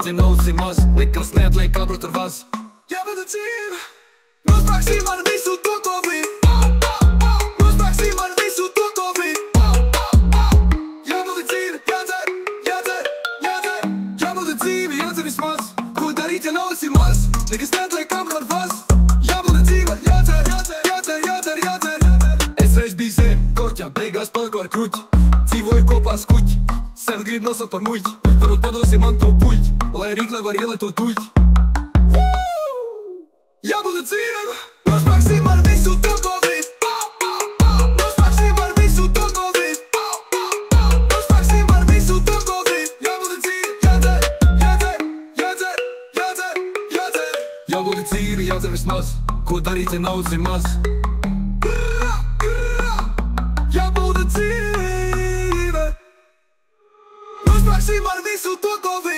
darīti naudas ir maz, likums neatliek kabrot ar vaz. Jāvada dzīve, nospēksim ar visu to, ko vīd. Nospēksim ar visu to, ko vīd. Jāvada dzīve, jādzer, jādzer, jādzer. Jāvada dzīve, jādzer vismaz, ko darīt, ja naudas ir maz, likums neatliek kabrot ar vaz. Jāvada dzīve, jādzer, jādzer, jādzer, jādzer, jādzer. Es reiz biju zem, korķā, beigās paliku ar kruķi. Dzīvoju kopā ar skuķi, sen grib nosaukt par muļķi. Varbūt padosi man to puļķi, lai rīklē var ielēt to duļķi. Jābūt dzīve, nospēksim ar visu to, ko vīd. Nospēksim ar visu to, ko vīd. Nospēksim ar visu to, ko vīd. Jābūt dzīve, jādzer, jādzer, jādzer, jādzer, jādzer. Jābūt dzīve, jādzer vismaz, ko darīt, ja naudas ir maz. Jābūt dzīve, nospēksim ar visu to, ko vīd.